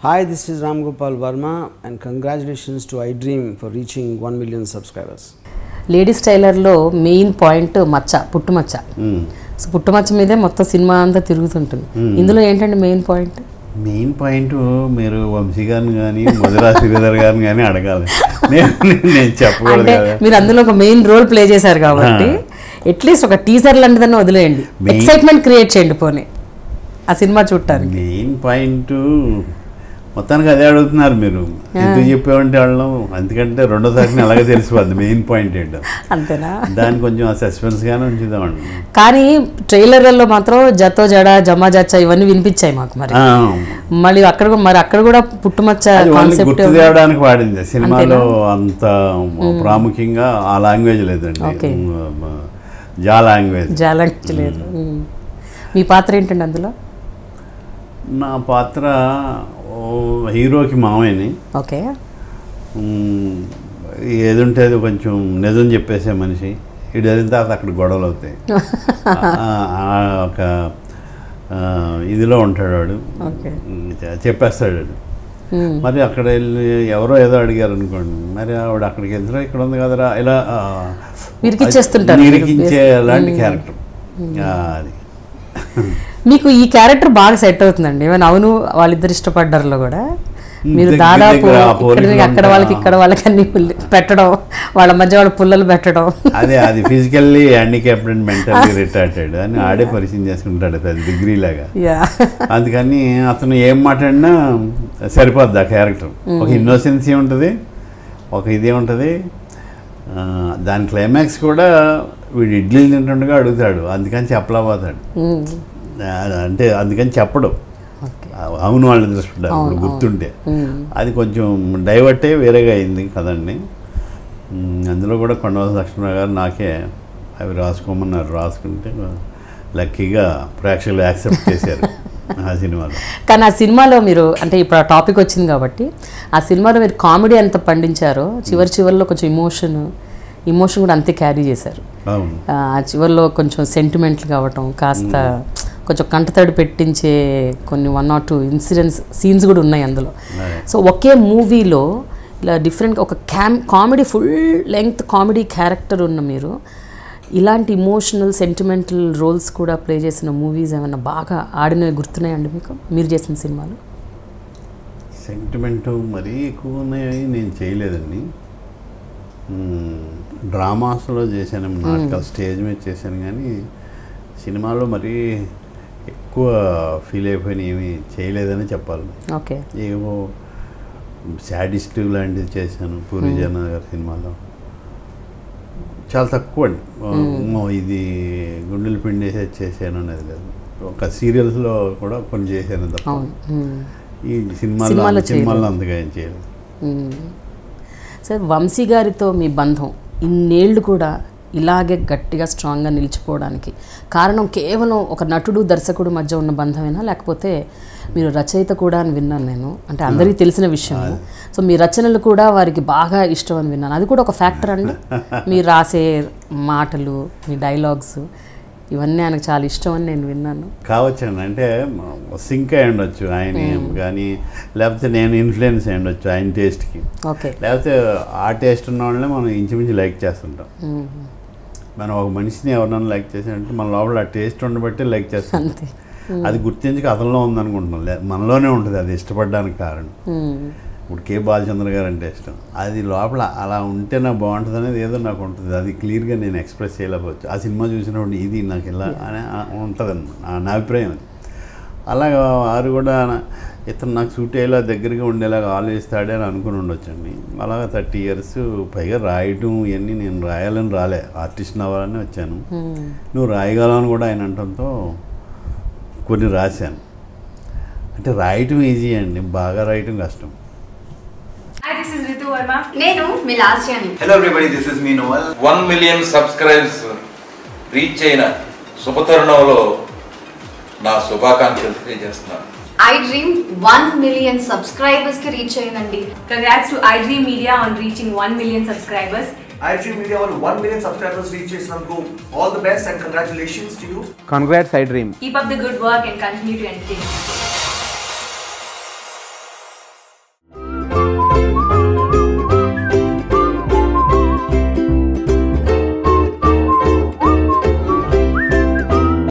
Hi, this is Ram Gopal Verma and congratulations to iDream for reaching 1 million subscribers. Ladies టైలర్లో main point మచ్చ, పుట్టుమచ్చ. So పుట్టుమచ్చ మీదే మొత్తం సినిమా అంతా తిరుగుతుంటుంది. ఇందులో ఏంటంటే మెయిన్ పాయింట్ మీరు వంశీ గారిని కానీ మధురా శ్రీధర్ గారిని కానీ అడగాలి. నేను చెప్పకూడదు కదా. మీరు అందులో ఒక మెయిన్ రోల్ ప్లే చేశారు కాబట్టి అట్లీస్ట్ ఒక టీజర్ లాంటిదన్నా వదిలేయండి, ఎక్సైట్మెంట్ క్రియేట్ చేయండి పోనీ ఆ సినిమా చూడటానికి. మెయిన్ పాయింట్ మొత్తానికి అదే అడుగుతున్నారు మీరు, ఎందుకు చెప్పేవంటే వాళ్ళం, ఎందుకంటే రెండోసారి అలాగే తెలిసిపోద్ది మెయిన్ పాయింట్ ఏంటో. అంతేనా? దాన్ని కొంచెం సస్పెన్స్గానే ఉంచుదామండి. కానీ ట్రైలర్లలో మాత్రం జతో జడ జమా జచ్చ ఇవన్నీ వినిపించాయి మాకు. మళ్ళీ అక్కడ కూడా పుట్టుమచ్చ కాన్సెప్ట్ గుర్తు తేవడానికి వాడింది. సినిమాలో అంత ప్రాముఖ్యంగా ఆ లాంగ్వేజ్ లేదండి, జా లాంగ్వేజ్ లేదు. మీ పాత్ర ఏంటండి అందులో? నా పాత్ర హీరోకి మామయ్యని. ఓకే. ఏదుంటే అది కొంచెం నిజం చెప్పేసే మనిషి. ఇటు వెళ్ళిన తర్వాత అక్కడ గొడవలు అవుతాయి. ఒక ఇదిలో ఉంటాడు వాడు, చెప్పేస్తాడు వాడు. మరి అక్కడ వెళ్ళి ఎవరో ఏదో అడిగారు అనుకోండి, మరి ఆవిడ అక్కడికి వెళ్తారా ఇక్కడ ఉంది కదరా ఇలా నిరికించే లాంటి క్యారెక్టర్ అది. మీకు ఈ క్యారెక్టర్ బాగా సెట్ అవుతుందండి. ఏమైనా అవును వాళ్ళిద్దరు ఇష్టపడ్డారులో కూడా మీరు దాదాపు అక్కడ వాళ్ళకి ఇక్కడ వాళ్ళకి అన్ని పెట్టడం, వాళ్ళ మధ్య వాళ్ళ పుల్లలు పెట్టడం. అది physically handicapped and mentally retarded అని ఆడే పరిచయం చేసుకుంటాడు అది డిగ్రీ లాగా. అందుకని అతను ఏం మాట్లాడినా సరిపోద్ది ఆ క్యారెక్టర్. ఒక ఇన్నోసెన్సీ ఉంటుంది, ఒక ఇదే ఉంటుంది. దాని క్లైమాక్స్ కూడా వీడు ఇడ్లీలు తింటుండగా అడుగుతాడు, అందుకని చెప్పలేకపోతాడు. అంటే అందుకని చెప్పడు, అవును వాళ్ళు దృష్టింటారు ఇప్పుడు గుర్తుంటే. అది కొంచెం డైవర్టే వేరేగా అయింది కదండి. అందులో కూడా కొండవలస లక్ష్మణరావు గారు నాకే అవి రాసుకోమన్నారు, రాసుకుంటే లక్కీగా ప్రేక్షకులు యాక్సెప్ట్ చేశారు ఆ సినిమాలో. కానీ ఆ సినిమాలో మీరు అంటే ఇప్పుడు ఆ టాపిక్ వచ్చింది కాబట్టి ఆ సినిమాలో మీరు కామెడీ ఎంత పండించారో చివరిలో కొంచెం ఇమోషన్ కూడా అంతే క్యారీ చేశారు. ఆ చివరిలో కొంచెం సెంటిమెంట్లు కావటం, కాస్త కొంచెం కంటతడి పెట్టించే కొన్ని 1 or 2 సీన్స్ కూడా ఉన్నాయి అందులో. సో ఒకే మూవీలో ఇలా డిఫరెంట్ ఒక comedy full length comedy character ఉన్న మీరు ఇలాంటి ఇమోషనల్ సెంటిమెంటల్ రోల్స్ కూడా ప్లే చేసిన మూవీస్ ఏమైనా బాగా ఆడినవి గుర్తున్నాయండి మీకు మీరు చేసిన సినిమాలు? సెంటిమెంట్ మరీ ఎక్కువ ఉన్నాయని నేను చేయలేదండి. డ్రామాస్లో చేశాను, నాటకాలు స్టేజ్ మీద చేశాను, కానీ సినిమాలో మరీ ఎక్కువ ఫీల్ అయిపోయిన ఏమీ చేయలేదని చెప్పాలి. ఓకే. ఏవో శాడిస్ట్ లాంటివి చేశాను పూరిజన గారి సినిమాలో, చాలా తక్కువ అండి. ఇది గుండెలు పిండేసే చేశాను అనేది లేదు. ఒక సీరియల్స్లో కూడా కొన్ని చేశాను తప్ప ఈ సినిమాల్లో అంతగా ఏం చేయలేదు. సార్, వంశీ గారితో మీ బంధం ఇన్నేళ్ళు కూడా ఇలాగే గట్టిగా స్ట్రాంగ్గా నిలిచిపోవడానికి కారణం కేవలం ఒక నటుడు దర్శకుడు మధ్య ఉన్న బంధమేనా, లేకపోతే మీరు రచయిత కూడా అని విన్నాను నేను, అంటే అందరికీ తెలిసిన విషయం. సో మీ రచనలు కూడా వారికి బాగా ఇష్టం అని విన్నాను, అది కూడా ఒక ఫ్యాక్టర్ అండి. మీరు రాసే మాటలు, మీ డైలాగ్స్ ఇవన్నీ ఆయనకు చాలా ఇష్టం అని నేను విన్నాను. కావచ్చండి, అంటే సింక్ అయి ఉండొచ్చు ఆయన, కానీ లేకపోతే నేను ఇన్ఫ్లుయెన్స్ అయి ఉండొచ్చు ఆయన టేస్ట్కి. ఓకే. లేకపోతే ఆ టేస్ట్ ఉన్న వాళ్ళని మనం ఇంచుమించు లైక్ చేస్తుంటాం. మనం ఒక మనిషిని ఎవరినైనా లైక్ చేసామంటే మన లోపల ఆ టేస్ట్ ఉండబట్టి లైక్ చేస్తాం. అది గుర్తించి అతనిలో ఉందనుకుంటున్నాం, మనలోనే ఉంటుంది అది ఇష్టపడడానికి కారణం. ఇప్పుడు కే బాలచంద్ర గారు అంటే ఇష్టం, అది లోపల అలా ఉంటే నాకు బాగుంటుంది అనేది ఏదో నాకు ఉంటుంది, అది క్లియర్గా నేను ఎక్స్ప్రెస్ చేయలేకపోవచ్చు. ఆ సినిమా చూసినప్పుడు ఇది నాకు ఇలా అని ఉంటుంది నా అభిప్రాయం. అది అలాగా వారు కూడా ఇతను నాకు సూట్ అయ్యేలా దగ్గరగా ఉండేలాగా ఆలోచిస్తాడే అని అనుకుని ఉండొచ్చండి. అలాగా 30 years పైగా రాయటం ఇవన్నీ నేను రాయాలని రాలే, ఆర్టిస్ట్ని అవ్వాలని వచ్చాను. నువ్వు రాయగలవని కూడా ఆయన అనడంతో కొన్ని రాశాను. అంటే రాయటం ఈజీ అండి, బాగా రాయటం కష్టం. Hi, this is Ritu Verma. Nenu Milashyani. Hello everybody, this is me Noel. 1 million subscribers reach అయిన శుభతరుణంలో నా శుభాకాంక్షలు తెలియజేస్తున్నాను. iDream 1 million subscribers ki reach అయ్యిందండి. Congrats to iDream Media on reaching 1 million subscribers. iDream Media వాళ్ళు 1 million subscribers reach చేసినందుకు all the best and congratulations to you. Congrats iDream. Keep up the good work and continue to entertain.